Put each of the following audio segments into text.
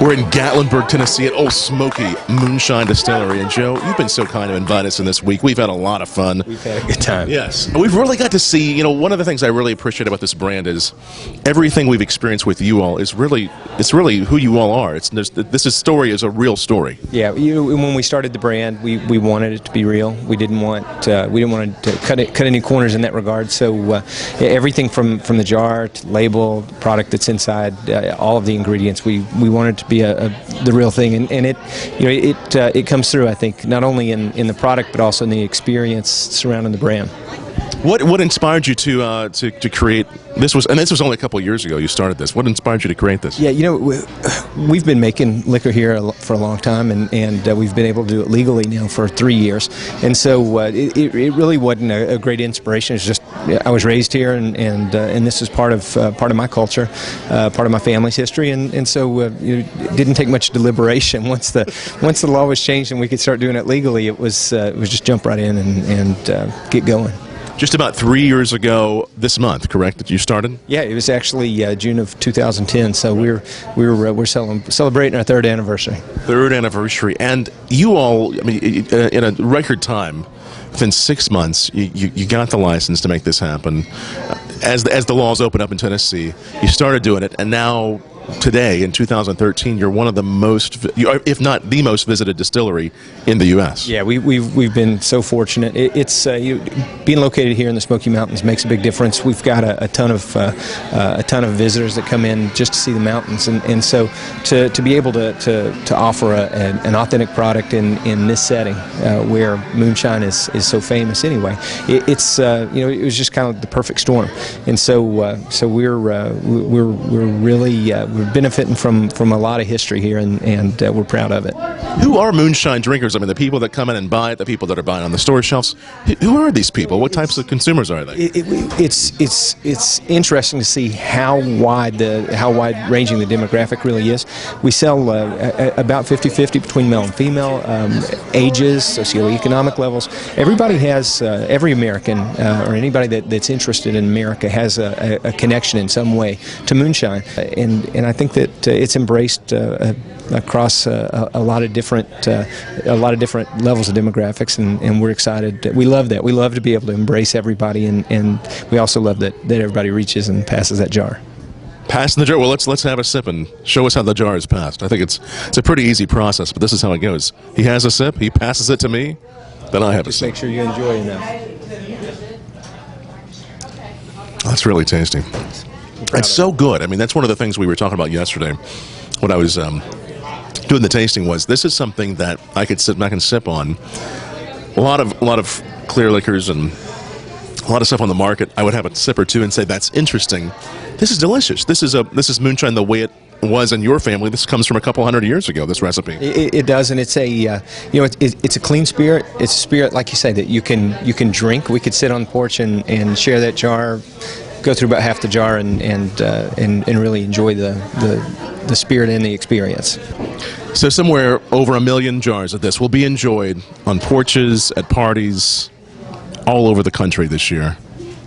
We're in Gatlinburg, Tennessee at Ole Smoky Moonshine Distillery. And Joe, you've been so kind to invite us in this week. We've had a lot of fun. We've had a good time. Yes. We've really got to see, one of the things I really appreciate about this brand is everything we've experienced with you all is really who you all are. Story is a real story. Yeah, when we started the brand, we wanted it to be real. We didn't want to cut any corners in that regard. So everything from the jar to label, the product that's inside, all of the ingredients, we wanted to be the real thing, and it comes through, I think, not only in the product but also in the experience surrounding the brand. What inspired you to create this? This was only a couple of years ago you started this. What inspired you to create this? Yeah, we've been making liquor here for a long time, and we've been able to do it legally now for 3 years. And so it really wasn't a great inspiration. It's just I was raised here, and this is part of my culture, part of my family's history, and so it didn't take much deliberation. Once the law was changed and we could start doing it legally, it was just jump right in and get going. Just about 3 years ago this month, correct, that you started? Yeah, it was actually June of 2010, so we're celebrating our third anniversary. Third anniversary, and you all, in a record time, within 6 months, you got the license to make this happen. As the laws opened up in Tennessee, you started doing it, and now today, in 2013, you're one of the most, if not the most visited distillery in the U.S. Yeah, we've been so fortunate. It's being located here in the Smoky Mountains makes a big difference. We've got a ton of visitors that come in just to see the mountains, and so to be able to offer an authentic product in this setting where moonshine is so famous anyway, it was just kind of the perfect storm, and so we're really we're benefiting from a lot of history here, and we're proud of it. Who are moonshine drinkers? The people that come in and buy it, the people that are buying on the store shelves. Who are these people? What types of consumers are they? It's interesting to see how wide-ranging the demographic really is. We sell about 50-50 between male and female, ages, socioeconomic levels. Everybody has, every American or anybody that's interested in America has a connection in some way to moonshine, and I think that it's embraced across a lot of different levels of demographics, and we're excited. We love that. We love to be able to embrace everybody, and we also love that everybody reaches and passes that jar. Passing the jar. Well, let's have a sip and show us how the jar is passed. I think it's a pretty easy process, but this is how it goes. He has a sip. He passes it to me. Then I have a sip. Just make sure you enjoy it now. That's really tasty. It's so good. That's one of the things we were talking about yesterday when I was doing the tasting. Was this is something that I could sit back and sip on. A lot of clear liquors and a lot of stuff on the market. I would have a sip or two and say, "That's interesting. This is delicious. This is moonshine the way it was in your family. This comes from a couple hundred years ago. This recipe." It does, and it's it's a clean spirit. It's a spirit, like you say, that you can drink. We could sit on the porch and share that jar, go through about half the jar, and really enjoy the spirit and the experience. So somewhere over 1 million jars of this will be enjoyed on porches, at parties, all over the country this year.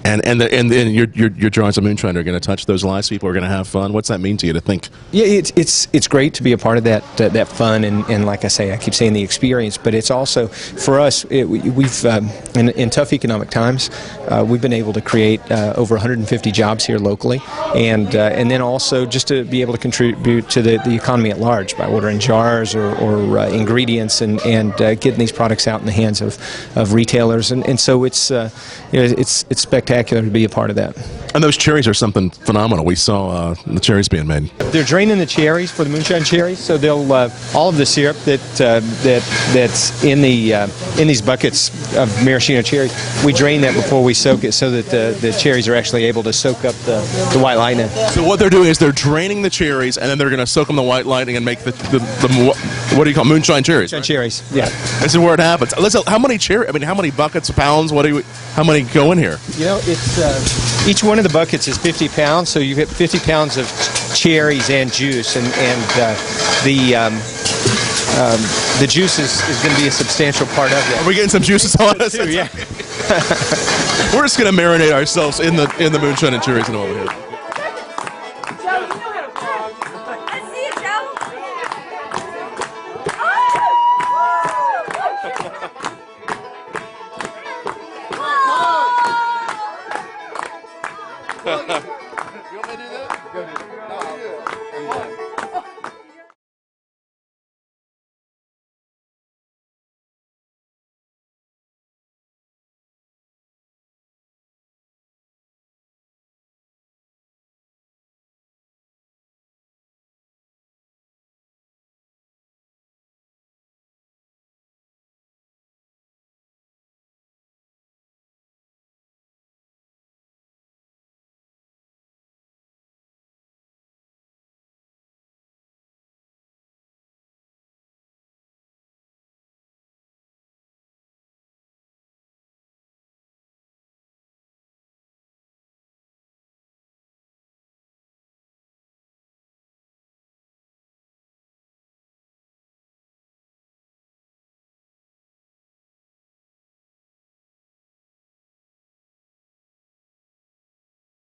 And your jars of moonshine are going to touch those lives. People are going to have fun. What's that mean to you to think? Yeah, it's great to be a part of that fun, and like I say, I keep saying the experience, but it's also for us. We've in tough economic times, we've been able to create over 150 jobs here locally, and then also just to be able to contribute to the economy at large by ordering jars or ingredients and getting these products out in the hands of retailers, and so it's spectacular to be a part of that. And those cherries are something phenomenal. We saw the cherries being made. They're draining the cherries for the moonshine cherries, so they'll all of the syrup that's in these buckets of maraschino cherries. We drain that before we soak it, so that the cherries are actually able to soak up the white lightning. So what they're doing is they're draining the cherries, and then they're going to soak them in the white lightning and make the what do you call moonshine cherries? Moonshine cherries. Yeah. This is where it happens. Listen, how many how many buckets, pounds? How many go in here? It's each one of the buckets is 50 pounds, so you get 50 pounds of cherries and juice, and the juice is going to be a substantial part of that. Are we getting some juices on us? Too, yeah. We're just going to marinate ourselves in the moonshine and cherries in a moment here. And